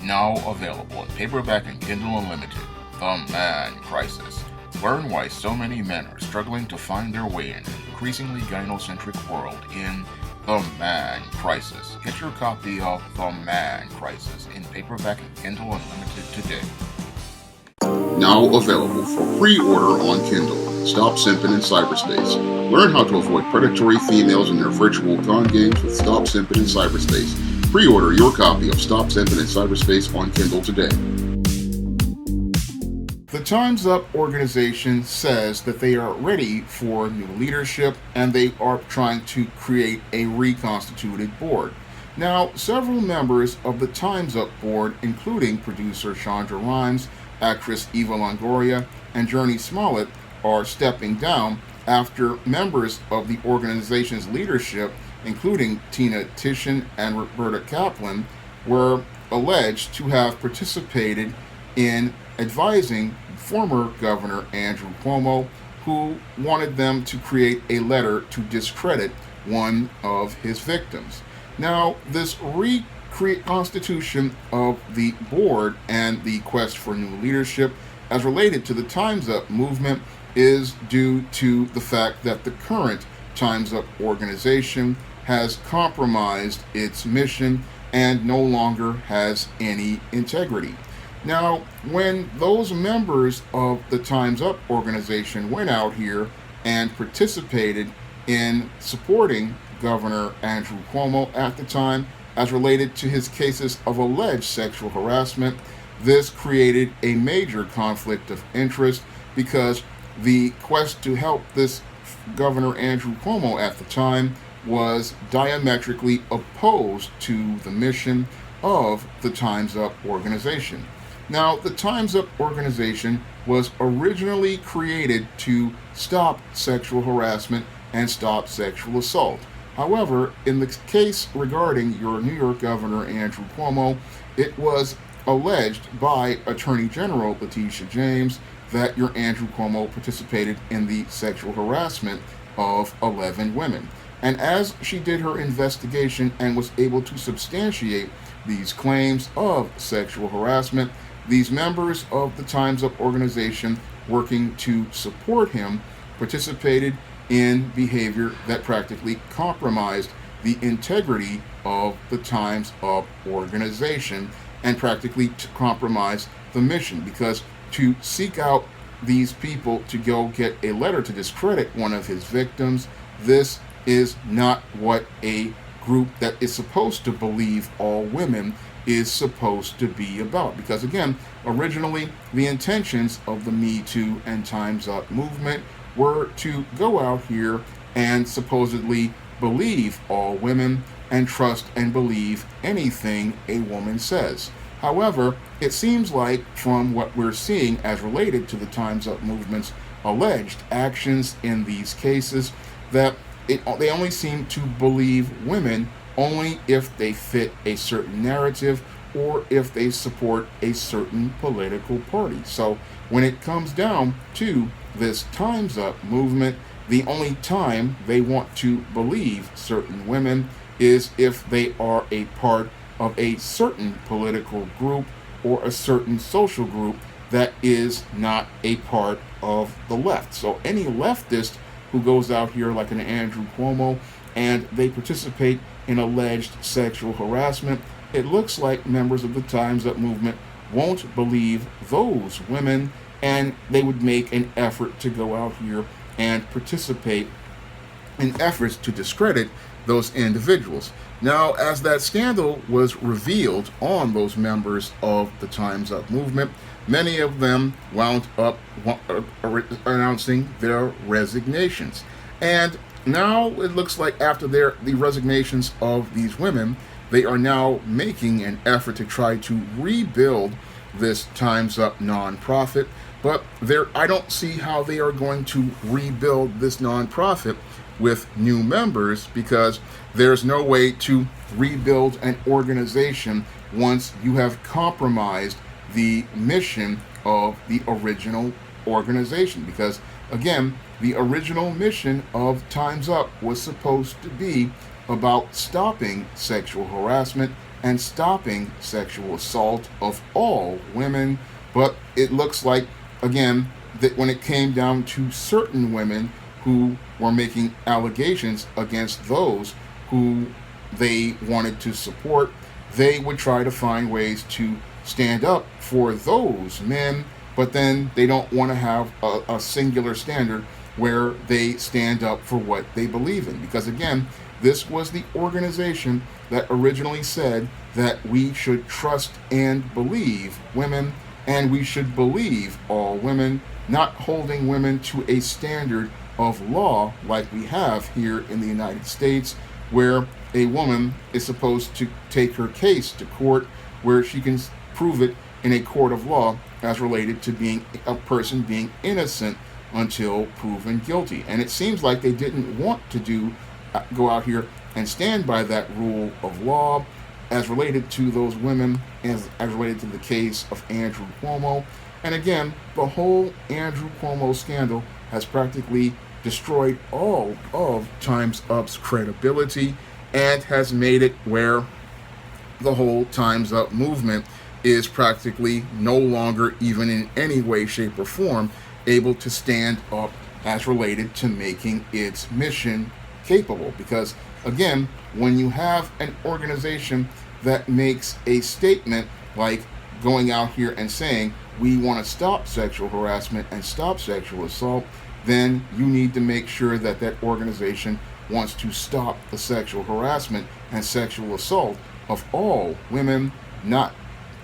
Now available in paperback and Kindle Unlimited. The Man Crisis. Learn why so many men are struggling to find their way in an increasingly gynocentric world in The Man Crisis. Get your copy of The Man Crisis in paperback and Kindle Unlimited today. Now available for pre-order on Kindle. Stop Simping in Cyberspace. Learn how to avoid predatory females in your virtual con games with Stop Simping in Cyberspace. Pre-order your copy of Stop Simping in Cyberspace on Kindle today. The Time's Up organization says that they are ready for new leadership and they are trying to create a reconstituted board. Now, several members of the Time's Up board, including producer Shondra Rhimes, actress Eva Longoria, and Jurnee Smollett, are stepping down after members of the organization's leadership, including Tina Titian and Roberta Kaplan, were alleged to have participated in advising former Governor Andrew Cuomo, who wanted them to create a letter to discredit one of his victims. Now, this reconstitution of the board and the quest for new leadership as related to the Time's Up movement is due to the fact that the current Time's Up organization has compromised its mission and no longer has any integrity. Now, when those members of the Time's Up organization went out here and participated in supporting Governor Andrew Cuomo at the time as related to his cases of alleged sexual harassment, this created a major conflict of interest because the quest to help this Governor Andrew Cuomo at the time was diametrically opposed to the mission of the Time's Up organization. Now, the Time's Up organization was originally created to stop sexual harassment and stop sexual assault. However, in the case regarding your New York Governor Andrew Cuomo, it was alleged by Attorney General Letitia James that your Andrew Cuomo participated in the sexual harassment of 11 women. And as she did her investigation and was able to substantiate these claims of sexual harassment, these members of the Time's Up organization working to support him participated in behavior that practically compromised the integrity of the Time's Up organization and practically compromised the mission, because to seek out these people to go get a letter to discredit one of his victims, this is not what a group that is supposed to believe all women is supposed to be about. Because again, originally the intentions of the Me Too and Time's Up movement were to go out here and supposedly believe all women and trust and believe anything a woman says. However, it seems like from what we're seeing as related to the Time's Up movement's alleged actions in these cases, that they only seem to believe women only if they fit a certain narrative or if they support a certain political party. So when it comes down to this Time's Up movement, the only time they want to believe certain women is if they are a part of a certain political group or a certain social group that is not a part of the left. So any leftist who goes out here like an Andrew Cuomo and they participate in alleged sexual harassment, it looks like members of the Time's Up movement won't believe those women, and they would make an effort to go out here and participate in efforts to discredit those individuals. Now, as that scandal was revealed on those members of the Time's Up movement, many of them wound up announcing their resignations. And now it looks like after the resignations of these women, they are now making an effort to try to rebuild this Time's Up nonprofit. But I don't see how they are going to rebuild this nonprofit with new members, because there's no way to rebuild an organization once you have compromised the mission of the original organization. Because again, the original mission of Time's Up was supposed to be about stopping sexual harassment and stopping sexual assault of all women. But it looks like, again, that when it came down to certain women who were making allegations against those who they wanted to support, they would try to find ways to stand up for those men, but then they don't want to have a singular standard where they stand up for what they believe in. Because again, this was the organization that originally said that we should trust and believe women, and we should believe all women, not holding women to a standard of law like we have here in the United States, where a woman is supposed to take her case to court where she can prove it in a court of law as related to being a person being innocent until proven guilty. And it seems like they didn't want to go out here and stand by that rule of law as related to those women, as related to the case of Andrew Cuomo. And again, the whole Andrew Cuomo scandal has practically destroyed all of Time's Up's credibility and has made it where the whole Time's Up movement is practically no longer, even in any way, shape, or form, able to stand up as related to making its mission capable. Because again, when you have an organization that makes a statement like going out here and saying we want to stop sexual harassment and stop sexual assault, then you need to make sure that that organization wants to stop the sexual harassment and sexual assault of all women, not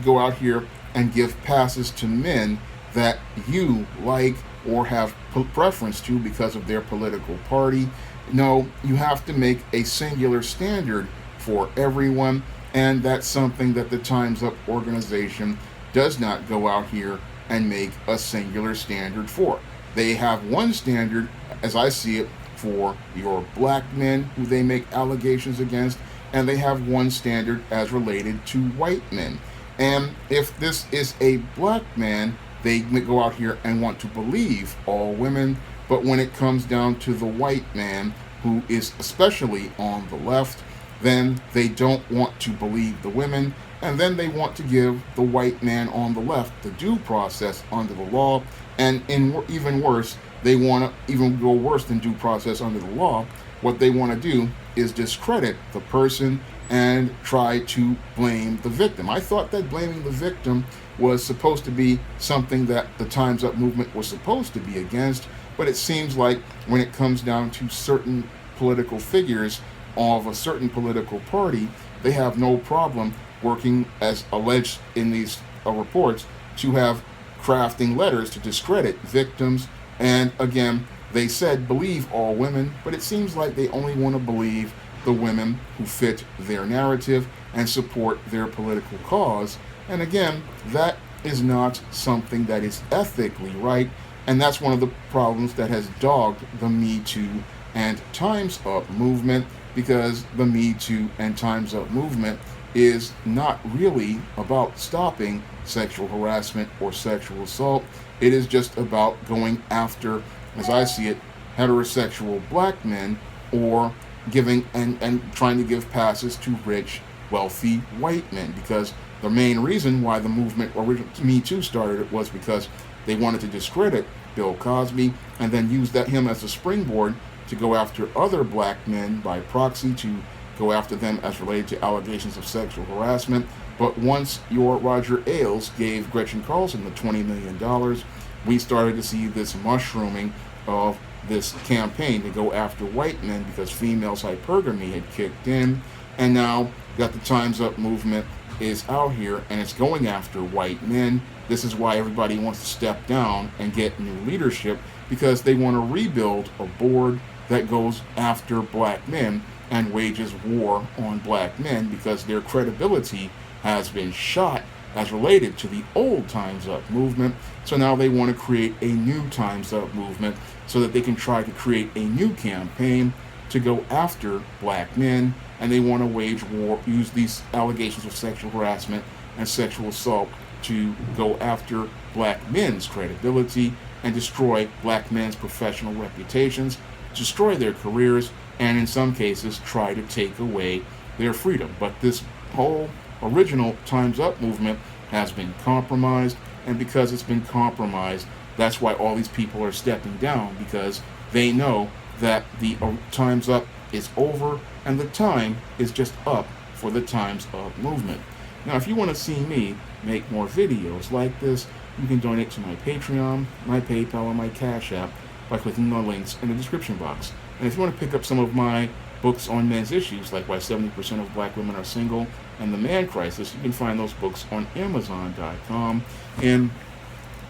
go out here and give passes to men that you like or have preference to because of their political party. No, you have to make a singular standard for everyone, and that's something that the Time's Up organization does not go out here and make a singular standard for. They have one standard, as I see it, for your black men who they make allegations against, and they have one standard as related to white men. And if this is a black man, they go out here and want to believe all women, but when it comes down to the white man, who is especially on the left, then they don't want to believe the women, and then they want to give the white man on the left the due process under the law, and even worse, they want to even go worse than due process under the law. What they want to do is discredit the person and try to blame the victim. I thought that blaming the victim was supposed to be something that the Time's Up movement was supposed to be against, but it seems like when it comes down to certain political figures of a certain political party, they have no problem working, as alleged in these reports, to have crafting letters to discredit victims. And again, they said believe all women, but it seems like they only want to believe the women who fit their narrative and support their political cause. And again, that is not something that is ethically right, and that's one of the problems that has dogged the Me Too and Time's Up movement, because the Me Too and Time's Up movement is not really about stopping sexual harassment or sexual assault. It is just about going after, as I see it, heterosexual black men, or giving and trying to give passes to rich, wealthy white men. Because the main reason why the movement, or Me Too, started was because they wanted to discredit Bill Cosby and then use him as a springboard to go after other black men by proxy, to go after them as related to allegations of sexual harassment. But once your Roger Ailes gave Gretchen Carlson the $20 million, we started to see this mushrooming of this campaign to go after white men, because female hypergamy had kicked in, and now got the Time's Up movement is out here and it's going after white men. This is why everybody wants to step down and get new leadership, because they want to rebuild a board that goes after black men and wages war on black men, because their credibility has been shot as related to the old Time's Up movement. So now they want to create a new Time's Up movement so that they can try to create a new campaign to go after black men, and they want to wage war, use these allegations of sexual harassment and sexual assault to go after black men's credibility and destroy black men's professional reputations, destroy their careers, and in some cases try to take away their freedom. But this whole original Time's Up movement has been compromised, and because it's been compromised, that's why all these people are stepping down, because they know that the Time's Up is over and the time is just up for the Time's Up movement. Now, if you want to see me make more videos like this, you can donate to my Patreon, my PayPal, or my Cash App by clicking the links in the description box. And if you want to pick up some of my books on men's issues, like Why 70% of Black Women Are Single and The Man Crisis, you can find those books on Amazon.com in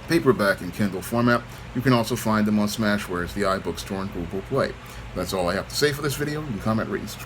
paperback and Kindle format. You can also find them on Smashwares, the iBookstore, and Google Play. That's all I have to say for this video. You can comment, rate, and subscribe.